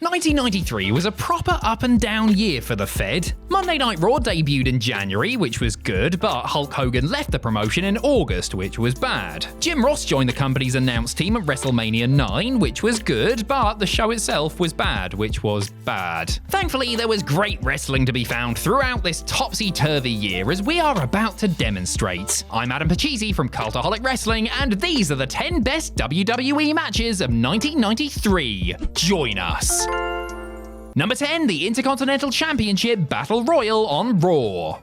1993 was a proper up and down year for the Fed. Monday Night Raw debuted in January, which was good, but Hulk Hogan left the promotion in August, which was bad. Jim Ross joined the company's announce team at WrestleMania 9, which was good, but the show itself was bad, which was bad. Thankfully, there was great wrestling to be found throughout this topsy-turvy year, as we are about to demonstrate. I'm Adam Pachisi from Cultaholic Wrestling, and these are the 10 best WWE matches of 1993. Join us. Number 10, the Intercontinental Championship Battle Royal on Raw.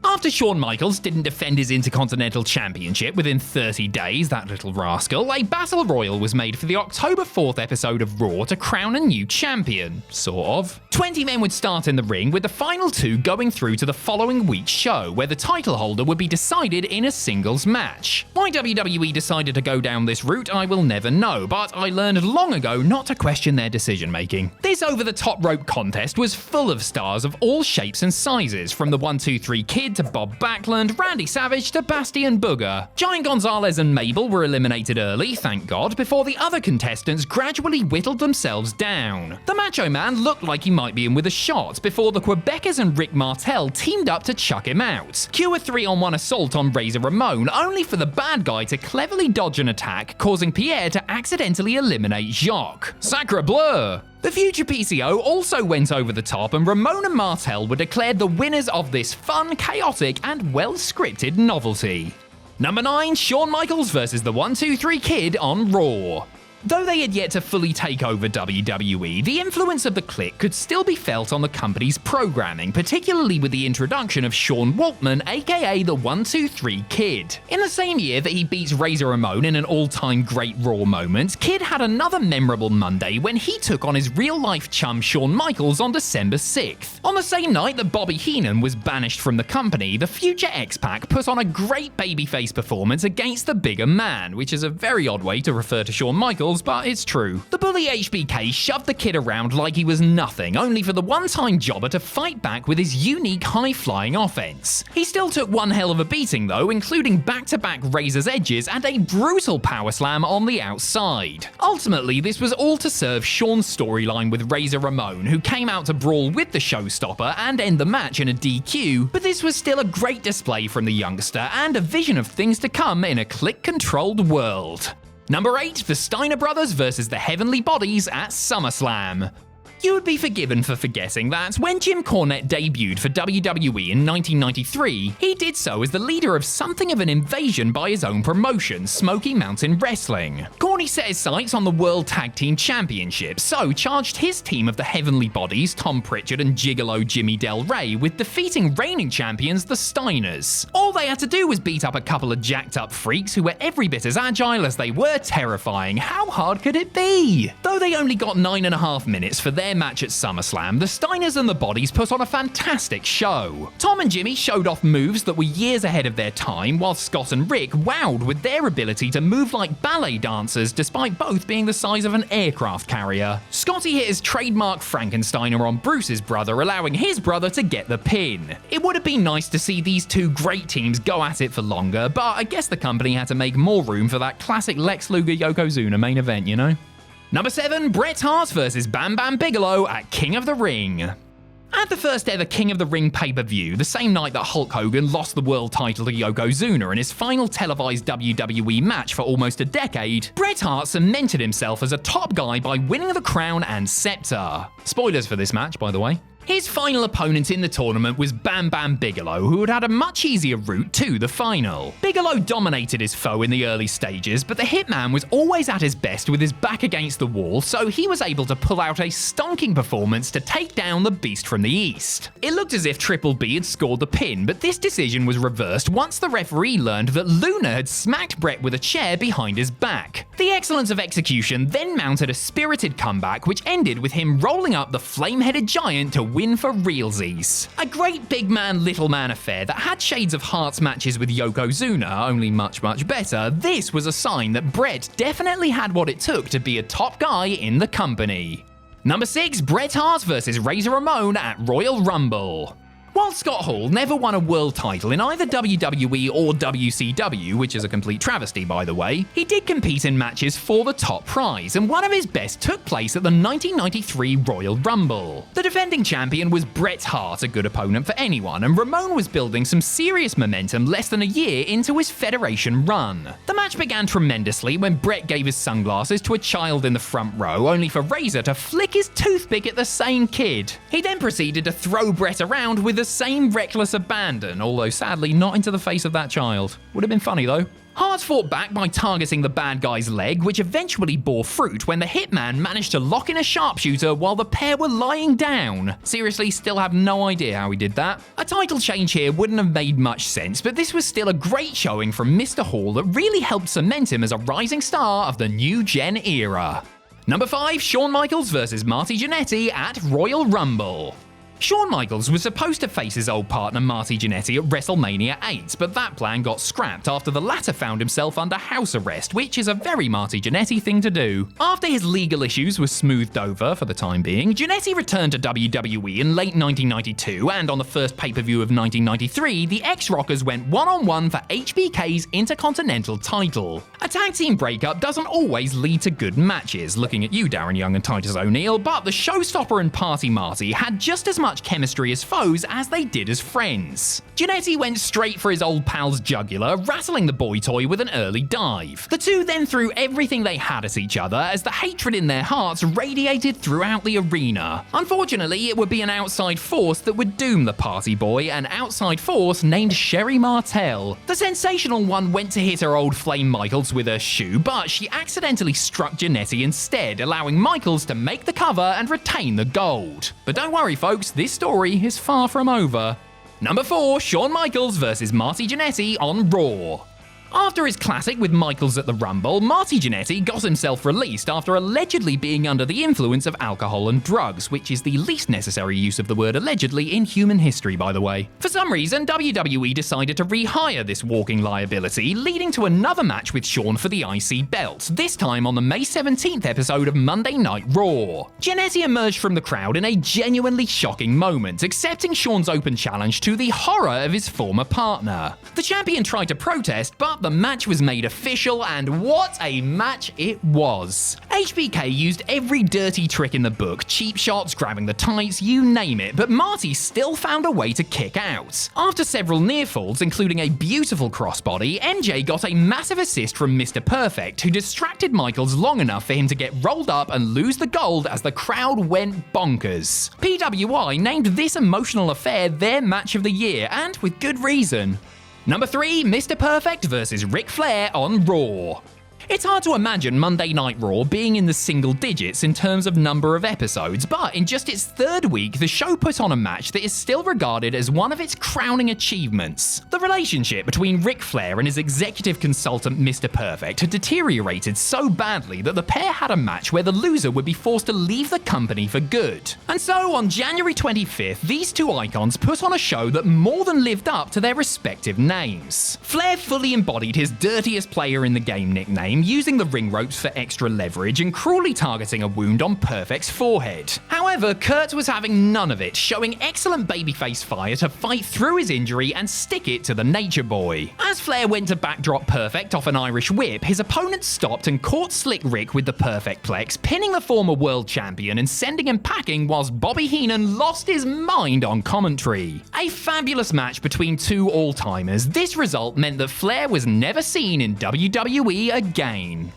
After Shawn Michaels didn't defend his Intercontinental Championship within 30 days, that little rascal, a Battle Royal was made for the October 4th episode of Raw to crown a new champion. Sort of. 20 men would start in the ring, with the final 2 going through to the following week's show, where the title holder would be decided in a singles match. Why WWE decided to go down this route, I will never know, but I learned long ago not to question their decision making. This over-the-top rope contest was full of stars of all shapes and sizes, from the 1-2-3 Kid to Bob Backlund, Randy Savage to Bastion Booger. Giant Gonzalez and Mabel were eliminated early, thank God, before the other contestants gradually whittled themselves down. The Macho Man looked like he might be in with a shot before the Quebecers and Rick Martel teamed up to chuck him out. Cue a 3-on-1 assault on Razor Ramon, only for the bad guy to cleverly dodge an attack, causing Pierre to accidentally eliminate Jacques. Sacre bleu! The future PCO also went over the top, and Ramon and Martel were declared the winners of this fun, chaotic, and well-scripted novelty. Number 9, Shawn Michaels vs. the 1-2-3 Kid on Raw. Though they had yet to fully take over WWE, the influence of the Clique could still be felt on the company's programming, particularly with the introduction of Sean Waltman, aka the 1-2-3 Kid. In the same year that he beats Razor Ramon in an all-time great Raw moment, Kid had another memorable Monday when he took on his real-life chum Shawn Michaels on December 6th. On the same night that Bobby Heenan was banished from the company, the future X-Pac put on a great babyface performance against the bigger man, which is a very odd way to refer to Shawn Michaels, but it's true. The bully HBK shoved the Kid around like he was nothing, only for the one-time jobber to fight back with his unique high-flying offense. He still took one hell of a beating though, including back-to-back Razor's Edges and a brutal power slam on the outside. Ultimately, this was all to serve Shawn's storyline with Razor Ramon, who came out to brawl with the showstopper and end the match in a DQ, but this was still a great display from the youngster and a vision of things to come in a Clique-controlled world. Number 8, the Steiner brothers vs. the Heavenly Bodies at SummerSlam. You would be forgiven for forgetting that when Jim Cornette debuted for WWE in 1993, he did so as the leader of something of an invasion by his own promotion, Smoky Mountain Wrestling. Corny set his sights on the World Tag Team Championship, so charged his team of the Heavenly Bodies, Tom Pritchard and Gigolo Jimmy Del Rey, with defeating reigning champions, the Steiners. All they had to do was beat up a couple of jacked up freaks who were every bit as agile as they were terrifying. How hard could it be? Though they only got 9.5 minutes for their match at SummerSlam, the Steiners and the Bodies put on a fantastic show. Tom and Jimmy showed off moves that were years ahead of their time, while Scott and Rick wowed with their ability to move like ballet dancers despite both being the size of an aircraft carrier. Scotty hit his trademark Frankensteiner on Bruce's brother, allowing his brother to get the pin. It would have been nice to see these two great teams go at it for longer, but I guess the company had to make more room for that classic Lex Luger-Yokozuna main event, you know? Number 7, Bret Hart vs. Bam Bam Bigelow at King of the Ring. At the first ever King of the Ring pay-per-view, the same night that Hulk Hogan lost the world title to Yokozuna in his final televised WWE match for almost a decade, Bret Hart cemented himself as a top guy by winning the crown and scepter. Spoilers for this match, by the way. His final opponent in the tournament was Bam Bam Bigelow, who had had a much easier route to the final. Bigelow dominated his foe in the early stages, but the Hitman was always at his best with his back against the wall, so he was able to pull out a stonking performance to take down the Beast from the East. It looked as if Triple B had scored the pin, but this decision was reversed once the referee learned that Luna had smacked Bret with a chair behind his back. The excellence of execution then mounted a spirited comeback, which ended with him rolling up the flame-headed giant to win for realsies. A great big man, little man affair that had shades of Hart's matches with Yokozuna, only much better. This was a sign that Bret definitely had what it took to be a top guy in the company. Number 6, Bret Hart vs. Razor Ramon at Royal Rumble. While Scott Hall never won a world title in either WWE or WCW, which is a complete travesty by the way, he did compete in matches for the top prize, and one of his best took place at the 1993 Royal Rumble. The defending champion was Bret Hart, a good opponent for anyone, and Ramon was building some serious momentum less than a year into his Federation run. The match began tremendously when Bret gave his sunglasses to a child in the front row, only for Razor to flick his toothpick at the same kid. He then proceeded to throw Bret around with the same reckless abandon, although sadly not into the face of that child. Would have been funny though. Hart fought back by targeting the bad guy's leg, which eventually bore fruit when the hitman managed to lock in a sharpshooter while the pair were lying down. Seriously, still have no idea how he did that. A title change here wouldn't have made much sense, but this was still a great showing from Mr. Hall that really helped cement him as a rising star of the new gen era. Number 5, Shawn Michaels vs Marty Jannetty at Royal Rumble. Shawn Michaels was supposed to face his old partner Marty Jannetty at WrestleMania 8, but that plan got scrapped after the latter found himself under house arrest, which is a very Marty Jannetty thing to do. After his legal issues were smoothed over for the time being, Jannetty returned to WWE in late 1992, and on the first pay-per-view of 1993, the ex-Rockers went one-on-one for HBK's Intercontinental title. A tag team breakup doesn't always lead to good matches, looking at you Darren Young and Titus O'Neil, but the showstopper and Party Marty had just as much chemistry as foes as they did as friends. Jannetty went straight for his old pal's jugular, rattling the boy toy with an early dive. The two then threw everything they had at each other as the hatred in their hearts radiated throughout the arena. Unfortunately, it would be an outside force that would doom the party boy, an outside force named Sherry Martel. The sensational one went to hit her old flame Michaels with her shoe, but she accidentally struck Jannetty instead, allowing Michaels to make the cover and retain the gold. But don't worry folks, this story is far from over. Number 4, Shawn Michaels vs Marty Jannetty on Raw. After his classic with Michaels at the Rumble, Marty Jannetty got himself released after allegedly being under the influence of alcohol and drugs, which is the least necessary use of the word allegedly in human history, by the way. For some reason, WWE decided to rehire this walking liability, leading to another match with Shawn for the IC belt, this time on the May 17th episode of Monday Night Raw. Jannetty emerged from the crowd in a genuinely shocking moment, accepting Shawn's open challenge to the horror of his former partner. The champion tried to protest, but the match was made official, and what a match it was. HBK used every dirty trick in the book, cheap shots, grabbing the tights, you name it, but Marty still found a way to kick out. After several near falls, including a beautiful crossbody, MJ got a massive assist from Mr. Perfect, who distracted Michaels long enough for him to get rolled up and lose the gold as the crowd went bonkers. PWI named this emotional affair their match of the year, and with good reason. Number 3, Mr. Perfect vs Ric Flair on Raw. It's hard to imagine Monday Night Raw being in the single digits in terms of number of episodes, but in just its third week, the show put on a match that is still regarded as one of its crowning achievements. The relationship between Ric Flair and his executive consultant Mr. Perfect had deteriorated so badly that the pair had a match where the loser would be forced to leave the company for good. And so on January 25th, these two icons put on a show that more than lived up to their respective names. Flair fully embodied his dirtiest player in the game nickname, using the ring ropes for extra leverage and cruelly targeting a wound on Perfect's forehead. However, Kurt was having none of it, showing excellent babyface fire to fight through his injury and stick it to the Nature Boy. As Flair went to backdrop Perfect off an Irish whip, his opponent stopped and caught Slick Rick with the Perfect Plex, pinning the former world champion and sending him packing whilst Bobby Heenan lost his mind on commentary. A fabulous match between two all-timers. This result meant that Flair was never seen in WWE again.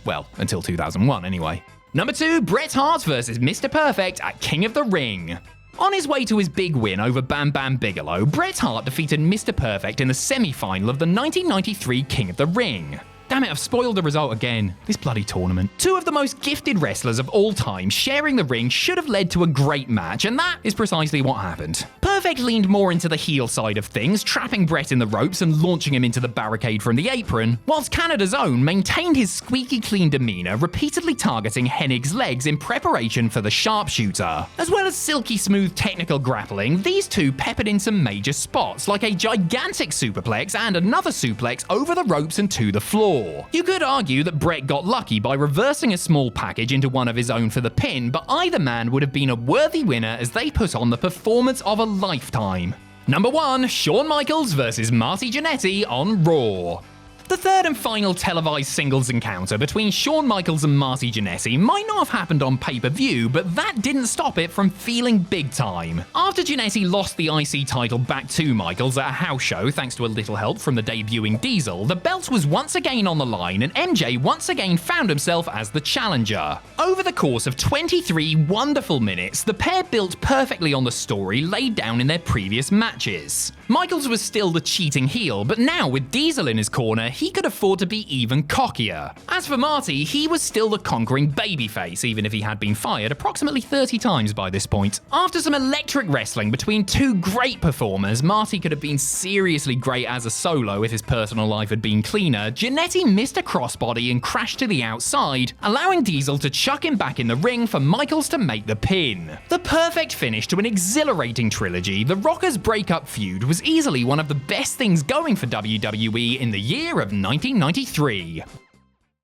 Well, until 2001 anyway. Number 2, Bret Hart vs Mr. Perfect at King of the Ring. On his way to his big win over Bam Bam Bigelow, Bret Hart defeated Mr. Perfect in the semi-final of the 1993 King of the Ring. Damn it, I've spoiled the result again. This bloody tournament. Two of the most gifted wrestlers of all time sharing the ring should have led to a great match, and that is precisely what happened. Perfect leaned more into the heel side of things, trapping Bret in the ropes and launching him into the barricade from the apron, whilst Canada's own maintained his squeaky clean demeanor, repeatedly targeting Hennig's legs in preparation for the sharpshooter. As well as silky smooth technical grappling, these two peppered in some major spots, like a gigantic superplex and another suplex over the ropes and to the floor. You could argue that Bret got lucky by reversing a small package into one of his own for the pin, but either man would have been a worthy winner as they put on the performance of a lifetime. Number 1. Shawn Michaels vs Marty Jannetty on Raw. The third and final televised singles encounter between Shawn Michaels and Marty Jannetty might not have happened on pay-per-view, but that didn't stop it from feeling big time. After Jannetty lost the IC title back to Michaels at a house show thanks to a little help from the debuting Diesel, the belt was once again on the line and MJ once again found himself as the challenger. Over the course of 23 wonderful minutes, the pair built perfectly on the story laid down in their previous matches. Michaels was still the cheating heel, but now with Diesel in his corner, he could afford to be even cockier. As for Marty, he was still the conquering babyface, even if he had been fired approximately 30 times by this point. After some electric wrestling between two great performers, Marty could have been seriously great as a solo if his personal life had been cleaner. Jannetty missed a crossbody and crashed to the outside, allowing Diesel to chuck him back in the ring for Michaels to make the pin. The perfect finish to an exhilarating trilogy, the Rockers' breakup feud was easily one of the best things going for WWE in the year of 1993.